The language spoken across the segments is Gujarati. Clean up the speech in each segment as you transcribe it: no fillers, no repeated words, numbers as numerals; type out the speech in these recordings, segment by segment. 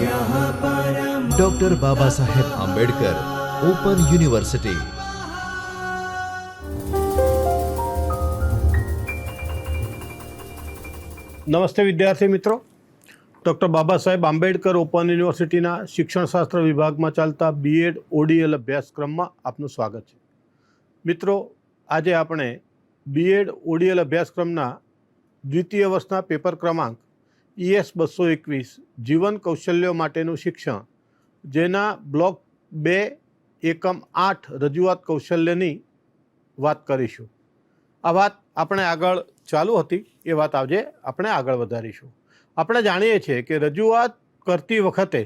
Doctor Baba Saheb Ambedkar open university. નમસ્તે વિદ્યાર્થી મિત્રો, ડૉક્ટર બાબા સાહેબ આંબેડકર ઓપન યુનિવર્સિટીના શિક્ષણશાસ્ત્ર વિભાગમાં ચાલતા બીએડ ઓડીએલ અભ્યાસક્રમમાં આપનું સ્વાગત છે। મિત્રો, આજે આપણે બીએડ ઓડીએલ અભ્યાસક્રમના દ્વિતીય વર્ષના પેપર ક્રમાંક ES 221 જીવન કૌશલ્યો માટેનું શિક્ષણ, જેના બ્લોક 2 એકમ 8 રજૂઆત કૌશલ્યની વાત કરીશું। આ વાત આપણે આગળ ચાલુ હતી, એ વાત આજે આપણે આગળ વધારીશું। આપણે જાણીએ છીએ કે રજૂઆત કરતી વખતે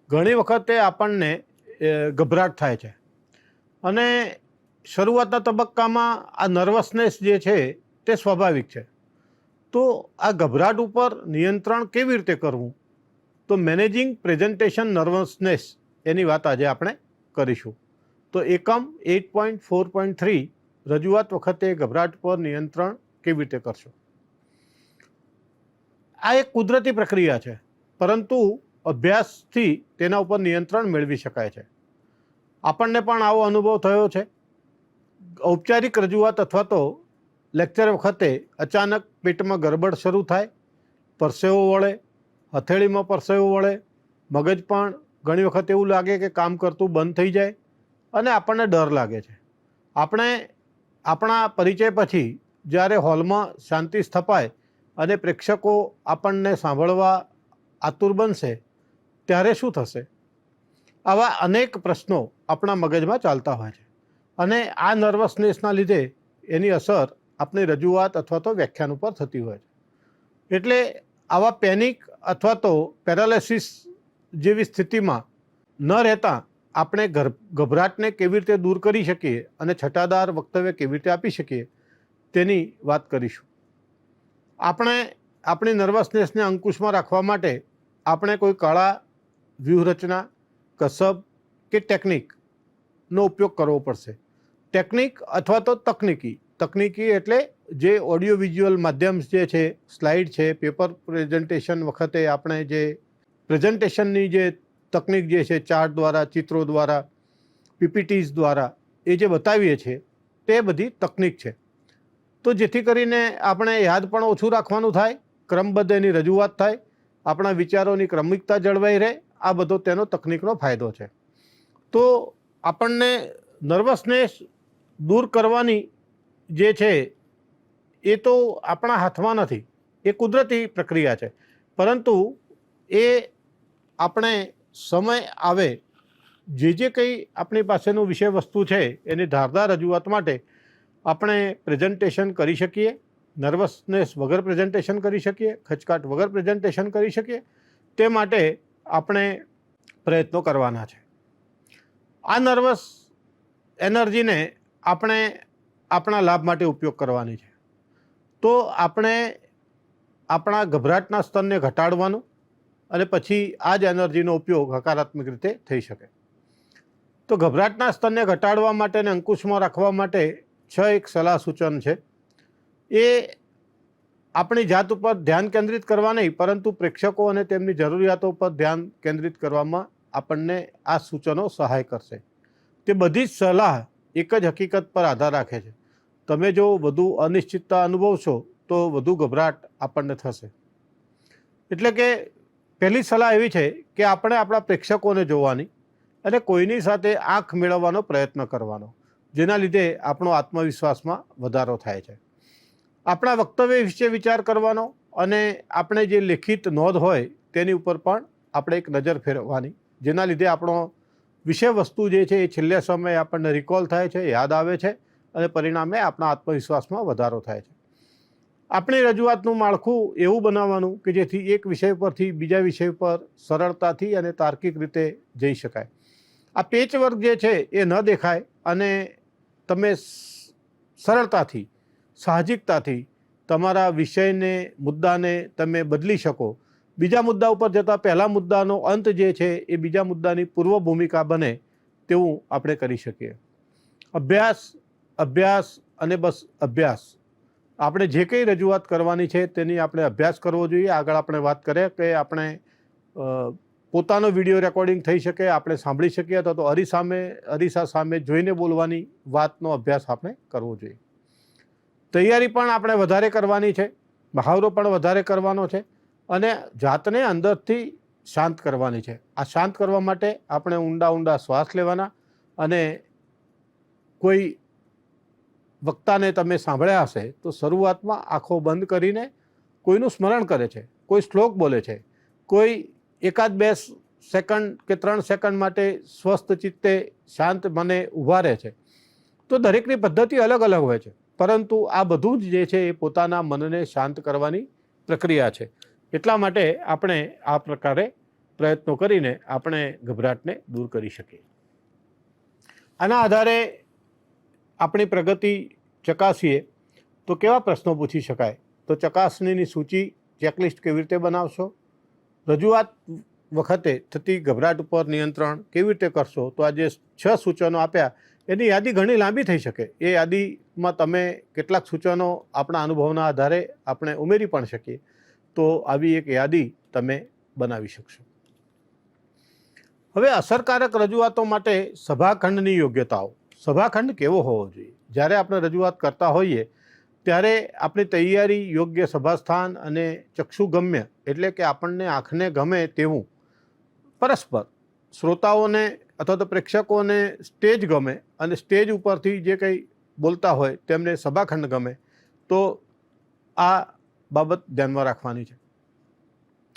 ઘણી વખતે આપણને ગભરાટ થાય છે અને શરૂઆતના તબક્કામાં આ નર્વસનેસ જે છે તે સ્વાભાવિક છે। તો આ ગભરાટ ઉપર નિયંત્રણ કેવી રીતે કરવું, તો મેનેજિંગ પ્રેઝન્ટેશન નર્વસનેસ એની વાત આજે આપણે કરીશું। તો એકમ 8.4.3 રજૂઆત વખતે ગભરાટ પર નિયંત્રણ કેવી રીતે કરશો। આ એક કુદરતી પ્રક્રિયા છે, પરંતુ અભ્યાસથી તેના ઉપર નિયંત્રણ મેળવી શકાય છે। આપણને પણ આવો અનુભવ થયો છે। ઔપચારિક રજૂઆત અથવા તો લેક્ચર વખતે અચાનક પેટમાં ગરબડ શરૂ થાય, પરસેવો વળે, હથેળીમાં પરસેવો વળે, મગજ પણ ઘણી વખત એવું લાગે કે કામ કરતું બંધ થઈ જાય અને આપણને ડર લાગે છે। આપણે આપણા પરિચય પછી જ્યારે હોલમાં શાંતિ સ્થપાય અને પ્રેક્ષકો આપણને સાંભળવા આતુર બનશે ત્યારે શું થશે? આવા અનેક પ્રશ્નો આપણા મગજમાં ચાલતા હોય છે અને આ નર્વસનેસના લીધે એની અસર આપણી રજૂઆત અથવા તો વ્યાખ્યાન ઉપર થતી હોય છે। એટલે આવા પેનિક અથવા તો પેરાલિસિસ જેવી સ્થિતિમાં ન રહેતા આપણે ગભરાટને કેવી રીતે દૂર કરી શકીએ અને છટાદાર વક્તવ્ય કેવી રીતે આપી શકીએ તેની વાત કરીશું। આપણે આપણી નર્વસનેસને અંકુશમાં રાખવા માટે આપણે કોઈ કળા, વ્યૂહરચના, કસબ કે ટેકનિકનો ઉપયોગ કરવો પડશે। ટેકનિક અથવા તો તકનિકી એટલે જે ઓડિયો વિઝ્યુઅલ માધ્યમ જે છે, સ્લાઇડ છે, પેપર પ્રેઝન્ટેશન વખતે આપણે જે પ્રેઝન્ટેશનની જે તકનિક જે છે, ચાર્ટ દ્વારા, ચિત્રો દ્વારા, PPTs દ્વારા એ જે બતાવીએ છીએ તે બધી તકનિક છે। તો જેથી કરીને આપણે યાદ પણ ઓછું રાખવાનું થાય, ક્રમબદ્ધ એની રજૂઆત થાય, આપણા વિચારોની ક્રમિકતા જળવાઈ રહે, આ બધો તેનો તકનિકનો ફાયદો છે। તો આપણને નર્વસનેસ દૂર કરવાની જે છે એ તો આપણા હાથમાં નથી, એ કુદરતી પ્રક્રિયા છે, પરંતુ એ આપણે સમય આવે જે કંઈ આપણી પાસેનું વિષય વસ્તુ છે એની ધારદાર રજૂઆત માટે આપણે પ્રેઝન્ટેશન કરી શકીએ, નર્વસનેસ વગર પ્રેઝન્ટેશન કરી શકીએ, ખચકાટ વગર પ્રેઝન્ટેશન કરી શકીએ, તે માટે આપણે પ્રયત્નો કરવાના છે। આ નર્વસ એનર્જીને આપણે આપણા લાભ માટે ઉપયોગ કરવાની છે। તો આપણે આપણા ગભરાટના સ્તરને ઘટાડવાનું અને પછી આ જ એનર્જીનો ઉપયોગ હકારાત્મક રીતે થઈ શકે। તો ગભરાટના સ્તરને ઘટાડવા માટે અને અંકુશમાં રાખવા માટે 6 એક સલાહ સૂચન છે। એ આપણી જાત ઉપર ધ્યાન કેન્દ્રિત કરવા નહીં, પરંતુ પ્રેક્ષકો અને તેમની જરૂરિયાતો પર ધ્યાન કેન્દ્રિત કરવામાં આપણને આ સૂચનો સહાય કરશે। તે બધી જ સલાહ એક જ હકીકત પર આધાર રાખે છે। તમે જો વધુ અનિશ્ચિતતા અનુભવશો તો વધુ ગભરાટ આપણને થશે। એટલે કે પહેલી સલાહ એવી છે કે આપણે આપણા પ્રેક્ષકોને જોવાની અને કોઈની સાથે આંખ મેળવવાનો પ્રયત્ન કરવાનો, જેના લીધે આપણો આત્મવિશ્વાસમાં વધારો થાય છે। આપણા વક્તવ્ય વિશે વિચાર કરવાનો અને આપણે જે લેખિત નોંધ હોય તેની ઉપર પણ આપણે એક નજર ફેરવવાની, જેના લીધે આપણો વિષય વસ્તુ જે છે એ છેલ્લા સમયે આપણને રિકોલ થાય છે, યાદ આવે છે અને પરિણામે આપણા આત્મવિશ્વાસમાં વધારો થાય છે। આપણી રજૂઆતનું માળખું એવું બનાવવાનું કે જેથી એક વિષય પરથી બીજા વિષય પર સરળતાથી અને તાર્કિક રીતે જઈ શકાય। આ પેચવર્ક જે છે એ ન દેખાય અને તમે સરળતાથી, સાહજિકતાથી તમારા વિષયને, મુદ્દાને તમે બદલી શકો। બીજા મુદ્દા ઉપર જતાં પહેલા મુદ્દાનો અંત જે છે એ બીજા મુદ્દાની પૂર્વ ભૂમિકા બને તેવું આપણે કરી શકીએ। અભ્યાસ, અભ્યાસ અને બસ અભ્યાસ। આપણે જે કંઈ રજૂઆત કરવાની છે તેની આપણે અભ્યાસ કરવો જોઈએ। આગળ આપણે વાત કરીએ કે આપણે પોતાનો વિડીયો રેકોર્ડિંગ થઈ શકે, આપણે સાંભળી શકીએ, અથવા તો અરીસા સામે જોઈને બોલવાની વાતનો અભ્યાસ આપણે કરવો જોઈએ. તૈયારી પણ આપણે વધારે કરવાની છે, મહાવરો પણ વધારે કરવાનો છે, અને જાતને અંદરથી શાંત કરવાની છે. આ શાંત કરવા માટે આપણે ઊંડા શ્વાસ લેવાના, અને કોઈ વક્તાને તમે સાંભળ્યા હશે તો શરૂઆતમાં આંખો બંધ કરીને કોઈનું સ્મરણ કરે છે, કોઈ શ્લોક બોલે છે, કોઈ 1-2 સેકન્ડ કે 3 સેકન્ડ માટે સ્વસ્થ ચિત્તે શાંત મને ઊભા રહે છે. તો દરેકની પદ્ધતિ અલગ અલગ હોય છે, પરંતુ આ બધું જ જે છે એ પોતાના મનને શાંત કરવાની પ્રક્રિયા છે. એટલા માટે આપણે આ પ્રકારે પ્રયત્નો કરીને આપણે ગભરાટને દૂર કરી શકીએ. આના આધારે આપણી પ્રગતિ ચકાસીએ તો કેવા પ્રશ્નો પૂછી શકાય? તો ચકાસણીની સૂચિ, ચેકલિસ્ટ કેવી રીતે બનાવશો? રજૂઆત વખતે થતી ગભરાટ ઉપર નિયંત્રણ કેવી રીતે કરશો? તો આ જે 6 સૂચનો આપ્યા એની યાદી ઘણી લાંબી થઈ શકે. એ યાદીમાં તમે કેટલાક સૂચનો આપણા અનુભવના આધારે આપણે ઉમેરી પણ શકીએ. તો આવી એક યાદી તમે બનાવી શકશો. હવે અસરકારક રજૂઆતો માટે સભાખંડની યોગ્યતાઓ. સભાખંડ કેવો હોવો જોઈએ? જ્યારે આપણે રજૂઆત કરતા હોઈએ ત્યારે આપણી તૈયારી યોગ્ય સભાસ્થાન અને ચક્ષુગમ્ય, એટલે કે આપણને આંખને ગમે તેવું, પરસ્પર શ્રોતાઓને અથવા તો પ્રેક્ષકોને સ્ટેજ ગમે અને સ્ટેજ ઉપરથી જે કંઈ બોલતા હોય તેમને સભાખંડ ગમે, તો આ બાબત ધ્યાનમાં રાખવાની છે.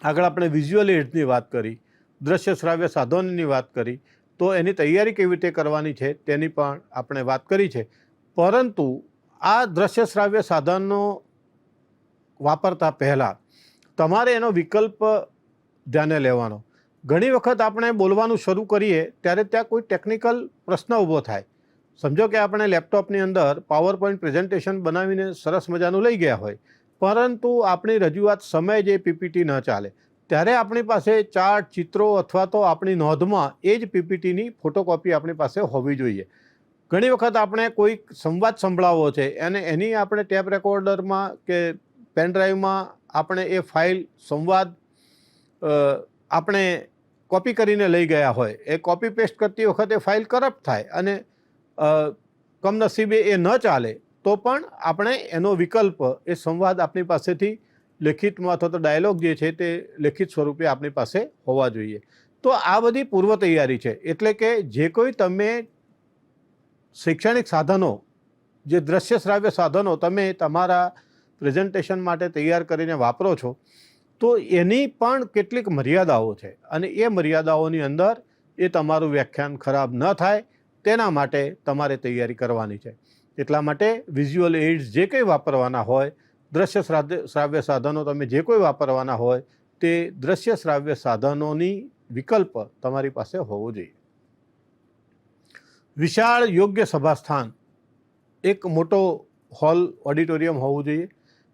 આગળ આપણે વિઝ્યુઅલ એડ્સની વાત કરી, દ્રશ્ય શ્રાવ્ય સાધનોની વાત કરી, તો એની તૈયારી કેવી રીતે કરવાની છે તેની પણ આપણે વાત કરી છે. પરંતુ આ દ્રશ્ય શ્રાવ્ય સાધનો વાપરતા પહેલાં તમારે એનો વિકલ્પ ધ્યાને લેવાનો. ઘણી વખત આપણે બોલવાનું શરૂ કરીએ ત્યારે ત્યાં કોઈ ટેકનિકલ પ્રશ્ન ઊભો થાય. સમજો કે આપણે લેપટોપની અંદર પાવરપોઈન્ટ પ્રેઝન્ટેશન બનાવીને સરસ મજાનું લઈ ગયા હોય, પરંતુ આપણી રજૂઆત સમયે જે પીપીટી ન ચાલે, ત્યારે આપણી પાસે ચાર્ટ, ચિત્રો અથવા તો આપણી નોંધમાં એ જ પીપીટીની ફોટોકોપી આપણી પાસે હોવી જોઈએ. ઘણી વખત આપણે કોઈ સંવાદ સંભળાવવો છે અને એની આપણે ટેપ રેકોર્ડરમાં કે પેન ડ્રાઈવમાં આપણે એ ફાઇલ સંવાદ આપણે કોપી કરીને લઈ ગયા હોય, એ કોપી પેસ્ટ કરતી વખતે ફાઇલ કરપ્ટ થાય અને કમનસીબે એ ન ચાલે, તો પણ આપણે એનો વિકલ્પ, એ સંવાદ આપણી પાસેથી લેખિતમાં અથવા તો ડાયલોગ જે છે તે લેખિત સ્વરૂપે આપણી પાસે હોવા જોઈએ. તો આ બધી પૂર્વ તૈયારી છે. એટલે કે જે કોઈ તમે શૈક્ષણિક સાધનો, જે દ્રશ્ય શ્રાવ્ય સાધનો તમે તમારા પ્રેઝન્ટેશન માટે તૈયાર કરીને વાપરો છો, તો એની પણ કેટલીક મર્યાદાઓ છે, અને એ મર્યાદાઓની અંદર એ તમારું વ્યાખ્યાન ખરાબ ન થાય તેના માટે તમારે તૈયારી કરવાની છે. એટલા માટે વિઝ્યુઅલ એડ્સ જે કંઈ વાપરવાના હોય, દ્રશ્ય શ્રાવ્ય સાધનો તમે જે કોઈ વાપરવાના હોય, તે દ્રશ્ય શ્રાવ્ય સાધનોની વિકલ્પ તમારી પાસે હોવો જોઈએ. વિશાળ યોગ્ય સભાસ્થાન, એક મોટો હોલ, ઓડિટોરિયમ હોવું જોઈએ.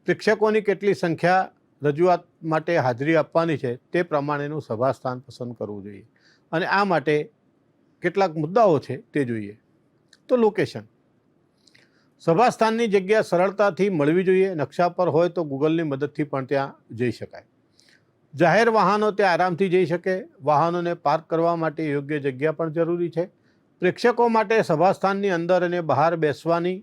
પ્રેક્ષકોની કેટલી સંખ્યા રજૂઆત માટે હાજરી આપવાની છે તે પ્રમાણેનું સભાસ્થાન પસંદ કરવું જોઈએ. અને આ માટે કેટલાક મુદ્દાઓ છે તે જોઈએ. તો લોકેશન, સભાસ્થાનની જગ્યા સરળતાથી મળવી જોઈએ. નકશા પર હોય તો ગૂગલની મદદથી પણ ત્યાં જઈ શકાય. જાહેર વાહનો ત્યાં આરામથી જઈ શકે. વાહનોને પાર્ક કરવા માટે યોગ્ય જગ્યા પણ જરૂરી છે. પ્રેક્ષકો માટે સભાસ્થાનની અંદર અને બહાર બેસવાની,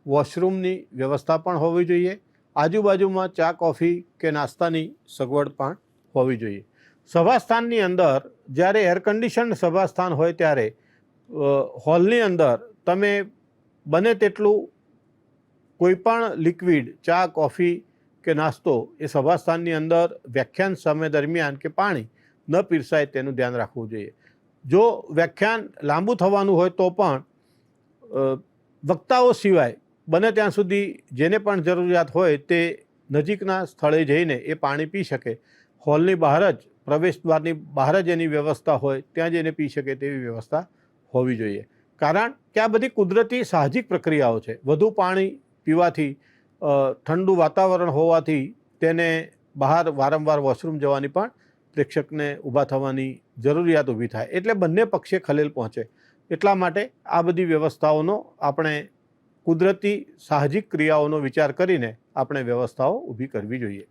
વોશરૂમની વ્યવસ્થા પણ હોવી જોઈએ. આજુબાજુમાં ચા, કોફી કે નાસ્તાની સગવડ પણ હોવી જોઈએ. સભાસ્થાનની અંદર જ્યારે એર કન્ડિશન સભાસ્થાન હોય ત્યારે હોલની અંદર તમે બને તેટલું કોઈ પણ લિક્વિડ, ચા, કોફી કે નાસ્તો એ સભાસ્થાનની અંદર વ્યાખ્યાન સમય દરમિયાન કે પાણી ન પીરસાય તેનું ધ્યાન રાખવું જોઈએ. જો વ્યાખ્યાન લાંબુ થવાનું હોય તો પણ વક્તાઓ સિવાય બને ત્યાં સુધી જેને પણ જરૂરિયાત હોય તે નજીકના સ્થળે જઈને એ પાણી પી શકે. હોલની બહાર જ, પ્રવેશ દ્વારની બહાર જ એની વ્યવસ્થા હોય, ત્યાં જઈને પી શકે તેવી વ્યવસ્થા હોવી જોઈએ. કારણ કે આ બધી કુદરતી સાહજિક પ્રક્રિયાઓ છે. વધુ પાણી પીવાથી, ઠંડુ વાતાવરણ હોવાથી તેને બહાર વારંવાર વોશરૂમ જવાની પણ પ્રેક્ષકને ઊભા થવાની જરૂરિયાત ઊભી થાય, એટલે બંને પક્ષે ખલેલ પહોંચે. એટલા માટે આ બધી વ્યવસ્થાઓનો આપણે કુદરતી સાહજિક ક્રિયાઓનો વિચાર કરીને આપણે વ્યવસ્થાઓ ઊભી કરવી જોઈએ.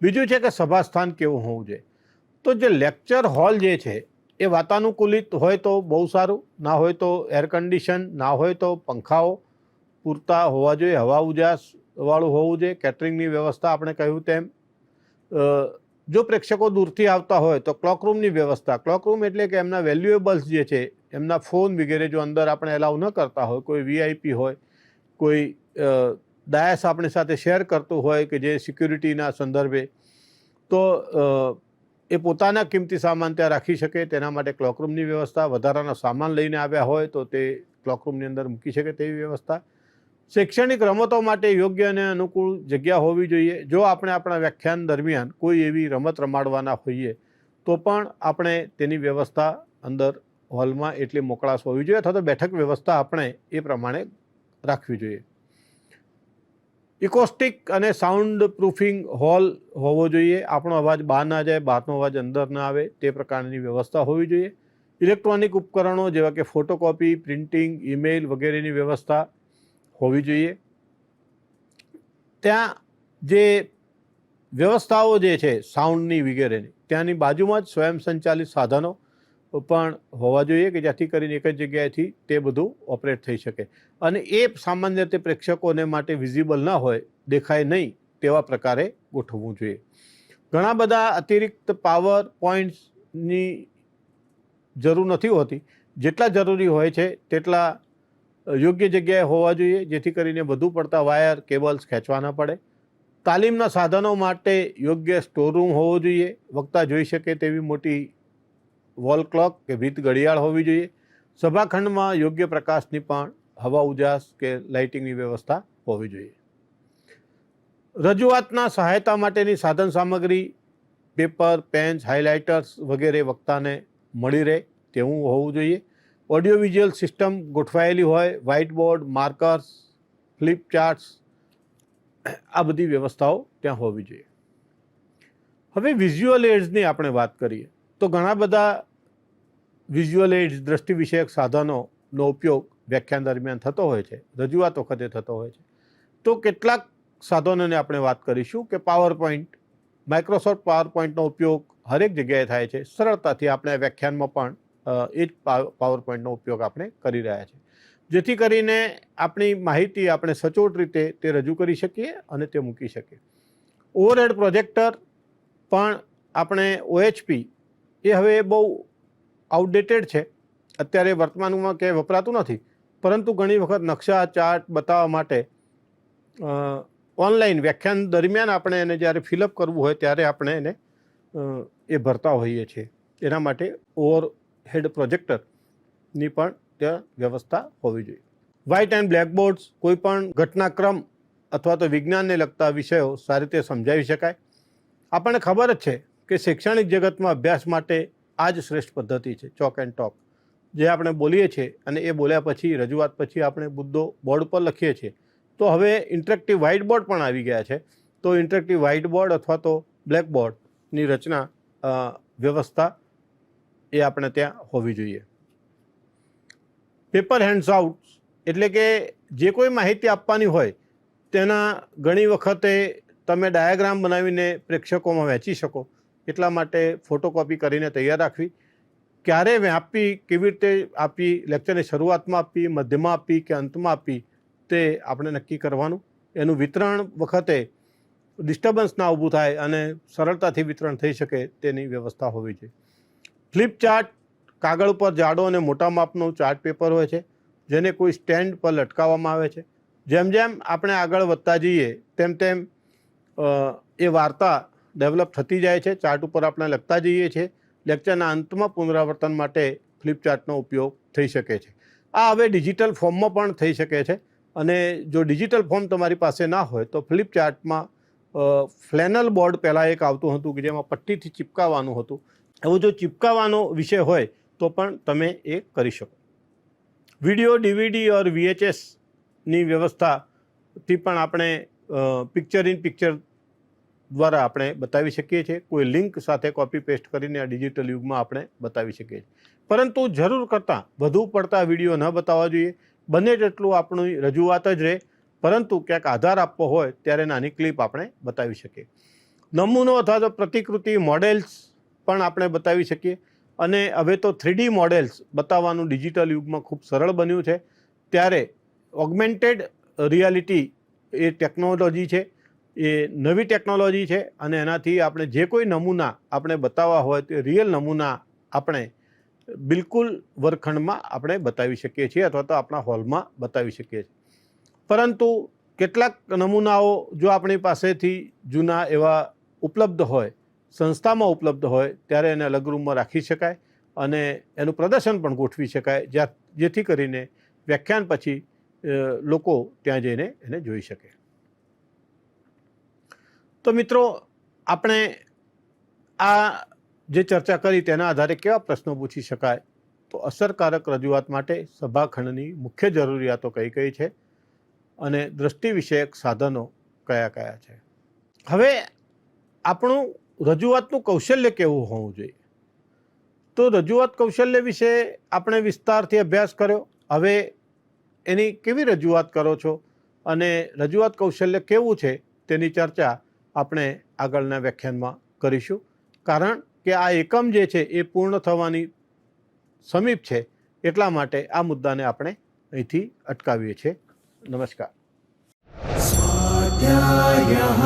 બીજું છે કે સભાસ્થાન કેવું હોવું જોઈએ. તો જે લેક્ચર હોલ જે છે એ વાતાનુકૂલિત હોય તો બહુ સારું, ના હોય તો એર કન્ડિશન, ના હોય તો પંખાઓ પૂરતા હોવા જોઈએ, હવા ઉજાસવાળું હોવું જોઈએ. કેટરિંગની વ્યવસ્થા આપણે કહ્યું તેમ, જો પ્રેક્ષકો દૂરથી આવતા હોય તો ક્લોકરૂમની વ્યવસ્થા. ક્લોકરૂમ એટલે કે એમના વેલ્યુએબલ્સ જે છે, એમના ફોન વગેરે જો અંદર આપણે એલાઉ ન કરતા હોય, કોઈ વીઆઈપી હોય, કોઈ ડાયસ આપણી સાથે શેર કરતું હોય કે જે સિક્યુરિટીના સંદર્ભે, તો એ પોતાના કિંમતી સામાન ત્યાં રાખી શકે, તેના માટે ક્લોકરૂમની વ્યવસ્થા. વધારાનો સામાન લઈને આવ્યા હોય તો તે ક્લોકરૂમની અંદર મૂકી શકે તેવી વ્યવસ્થા. શૈક્ષણિક રમતો માટે યોગ્ય અને અનુકૂળ જગ્યા હોવી જોઈએ. જો આપણે આપણા વ્યાખ્યાન દરમિયાન કોઈ એવી રમત રમાડવાના હોઈએ તો પણ આપણે તેની વ્યવસ્થા અંદર હોલમાં એટલી મોકળાશ હોવી જોઈએ, અથવા તો બેઠક વ્યવસ્થા આપણે એ પ્રમાણે રાખવી જોઈએ. ઇકોસ્ટિક અને સાઉન્ડ પ્રૂફિંગ હોલ હોવો જોઈએ. આપણો અવાજ બહાર ના જાય, બહારનો અવાજ અંદર ના આવે, તે પ્રકારની વ્યવસ્થા હોવી જોઈએ. ઇલેક્ટ્રોનિક ઉપકરણો જેવા કે ફોટોકોપી, પ્રિન્ટિંગ, ઈમેલ વગેરેની વ્યવસ્થા હોવી જોઈએ. ત્યાં જે વ્યવસ્થાઓ જે છે સાઉન્ડની વગેરેની, ત્યાંની બાજુમાં જ સ્વયંસંચાલિત સાધનો પણ હોવા જોઈએ કે જેથી કરીને એક જ જગ્યાએથી તે બધું ઓપરેટ થઈ શકે. અને એ સામાન્ય રીતે પ્રેક્ષકોને માટે વિઝિબલ ન હોય, દેખાય નહીં તેવા પ્રકારે ગોઠવવું જોઈએ. ઘણા બધા અતિરિક્ત પાવર પોઈન્ટ્સની જરૂર નથી હોતી. જેટલા જરૂરી હોય છે તેટલા યોગ્ય જગ્યાએ હોવા જોઈએ, જેથી કરીને વધુ પડતા વાયર, કેબલ્સ ખેંચવા ન પડે. તાલીમના સાધનો માટે યોગ્ય સ્ટોરરૂમ હોવો જોઈએ. વક્તા જોઈ શકે તેવી મોટી વોલ ક્લોક કે ભીત ઘડિયાળ હોવી જોઈએ. સભાખંડમાં યોગ્ય પ્રકાશની પણ હવા ઉજાસ કે લાઇટિંગની વ્યવસ્થા હોવી જોઈએ. રજૂઆતના સહાયતા માટેની સાધન સામગ્રી, પેપર, પેન્સ, હાઇલાઇટર્સ વગેરે વક્તાને મળી રહે તેવું હોવું જોઈએ. ઓડિયો વિઝ્યુઅલ સિસ્ટમ ગોઠવાયેલી હોય, white board, markers, flip charts, આ બધી વ્યવસ્થાઓ ત્યાં હોવી જોઈએ. હવે વિઝ્યુઅલ એડ્સની આપણે વાત કરીએ તો ઘણા બધા વિઝ્યુઅલ એડ્સ, દ્રષ્ટિ વિષયક સાધનોનો ઉપયોગ વ્યાખ્યાન દરમિયાન થતો હોય છે, રજૂઆત વખતે થતો હોય છે. તો કેટલાક સાધનોને આપણે વાત કરીશું કે પાવર પોઈન્ટ, માઇક્રોસોફ્ટ પાવર પોઈન્ટનો ઉપયોગ હરેક જગ્યાએ થાય છે. સરળતાથી આપણે વ્યાખ્યાનમાં પણ એ જ પાવર પોઈન્ટનો ઉપયોગ આપણે કરી રહ્યા છીએ, જેથી કરીને આપણી માહિતી આપણે સચોટ રીતે તે રજૂ કરી શકીએ અને તે મૂકી શકીએ. ઓવરહેડ પ્રોજેક્ટર પણ આપણે OHP એ હવે બહુ આઉટડેટેડ છે, અત્યારે વર્તમાનમાં ક્યાંય વપરાતું નથી. પરંતુ ઘણી વખત નકશા ચાર્ટ બતાવવા માટે ઓનલાઈન વ્યાખ્યાન દરમિયાન આપણે એને જ્યારે ફિલઅપ કરવું હોય ત્યારે આપણે એને એ ભરતા હોઈએ છીએ. એના માટે ઓવરહેડ પ્રોજેક્ટરની પણ ત્યાં વ્યવસ્થા હોવી જોઈએ. વ્હાઇટ એન્ડ બ્લેકબોર્ડ્સ, કોઈ પણ ઘટનાક્રમ અથવા તો વિજ્ઞાનને લગતા વિષયો સારી રીતે સમજાવી શકાય. આપણને ખબર જ છે કે શૈક્ષણિક જગતમાં અભ્યાસ માટે આ જ શ્રેષ્ઠ પદ્ધતિ છે, ચોક એન્ડ ટોક. જે આપણે બોલીએ છીએ અને એ બોલ્યા પછી, રજૂઆત પછી આપણે મુદ્દો બોર્ડ પર લખીએ છીએ. તો હવે ઇન્ટરેક્ટિવ વ્હાઇટ બોર્ડ પણ આવી ગયા છે. તો ઇન્ટરેક્ટિવ વ્હાઇટ બોર્ડ અથવા તો બ્લેક બોર્ડની રચના, વ્યવસ્થા એ આપણે ત્યાં હોવી જોઈએ. પેપર હેન્ડ્સ આઉટ એટલે કે જે કોઈ માહિતી આપવાની હોય તેના ઘણી વખતે તમે ડાયાગ્રામ બનાવીને પ્રેક્ષકોમાં વહેંચી શકો, એટલા માટે ફોટોકોપી કરીને તૈયાર રાખવી. ક્યારે આપવી, કેવી રીતે આપવી, લેક્ચરની શરૂઆતમાં આપવી, મધ્યમાં આપવી કે અંતમાં આપવી, તે આપણે નક્કી કરવાનું. એનું વિતરણ વખતે ડિસ્ટર્બન્સ ના ઊભું થાય અને સરળતાથી વિતરણ થઈ શકે તેની વ્યવસ્થા હોવી જોઈએ. ફ્લિપ ચાર્ટ, કાગળ ઉપર જાડો અને મોટા માપનું ચાર્ટ પેપર હોય છે, જેને કોઈ સ્ટેન્ડ પર લટકાવવામાં આવે છે. જેમ જેમ આપણે આગળ વધતા જઈએ તેમ તેમ એ વાર્તા ડેવલપ થતી જાય છે. ચાર્ટ ઉપર આપણે લખતા જઈએ છીએ. લેક્ચરના અંતમાં પુનરાવર્તન માટે ફ્લિપ ચાર્ટનો ઉપયોગ થઈ શકે છે. આ હવે ડિજિટલ ફોર્મમાં પણ થઈ શકે છે. અને જો ડિજિટલ ફોર્મ તમારી પાસે ના હોય તો ફ્લિપ ચાર્ટમાં ફ્લેનલ બોર્ડ પહેલાં એક આવતું હતું કે જેમાં પટ્ટીથી ચિપકાવવાનું હતું. એવું જો ચિપકાવવાનો વિષય હોય તો પણ તમે એ કરી શકો. વિડીયો, DVD ઓર VHSની વ્યવસ્થાથી પણ આપણે પિક્ચર ઇન પિક્ચર દ્વારા આપણે બતાવી શકીએ છીએ. કોઈ લિંક સાથે કોપી પેસ્ટ કરીને આ ડિજિટલ યુગમાં આપણે બતાવી શકીએ છીએ. પરંતુ જરૂર કરતાં વધુ પડતા વિડીયો ન બતાવવા જોઈએ. બને તેટલું આપણી રજૂઆત જ રહે, પરંતુ ક્યાંક આધાર આપવો હોય ત્યારે નાની ક્લિપ આપણે બતાવી શકીએ. નમૂનો અથવા તો પ્રતિકૃતિ, મોડેલ્સ પણ આપણે બતાવી શકીએ. અને હવે તો 3D મોડેલ્સ બતાવવાનું ડિજિટલ યુગમાં ખૂબ સરળ બન્યું છે. ત્યારે ઓગમેન્ટેડ રિયાલિટી એ ટેકનોલોજી છે, એ નવી ટેકનોલોજી છે અને એનાથી આપણે જે કોઈ નમૂના આપણે બતાવવા હોય તે રિયલ નમૂના આપણે બિલકુલ વર્ગખંડમાં આપણે બતાવી શકીએ છીએ અથવા તો આપણા હોલમાં બતાવી શકીએ છીએ. પરંતુ કેટલાક નમૂનાઓ જો આપણી પાસેથી જૂના એવા ઉપલબ્ધ હોય, સંસ્થામાં ઉપલબ્ધ હોય, ત્યારે એને અલગ રૂમમાં રાખી શકાય અને એનું પ્રદર્શન પણ ગોઠવી શકાય, જેથી કરીને વ્યાખ્યાન પછી લોકો ત્યાં જઈને એને જોઈ શકે. તો મિત્રો, આપણે આ જે ચર્ચા કરી તેના આધારે કેવા પ્રશ્નો પૂછી શકાય? તો અસરકારક રજૂઆત માટે સભાખંડની મુખ્ય જરૂરિયાતો કઈ કઈ છે અને દ્રષ્ટિ વિષયક સાધનો કયા કયા છે? હવે આપણું રજૂઆતનું કૌશલ્ય કેવું હોવું જોઈએ? તો રજૂઆત કૌશલ્ય વિશે આપણે વિસ્તારથી અભ્યાસ કર્યો. હવે એની કેવી રજૂઆત કરો છો અને રજૂઆત કૌશલ્ય કેવું છે તેની ચર્ચા આપણે આગળના વ્યાખ્યાનમાં કરીશું. કારણ કે આ એકમ જે છે એ પૂર્ણ થવાની સમીપ છે, એટલા માટે આ મુદ્દાને આપણે અહીંથી અટકાવીએ છીએ. નમસ્કાર. स्वाध्यायः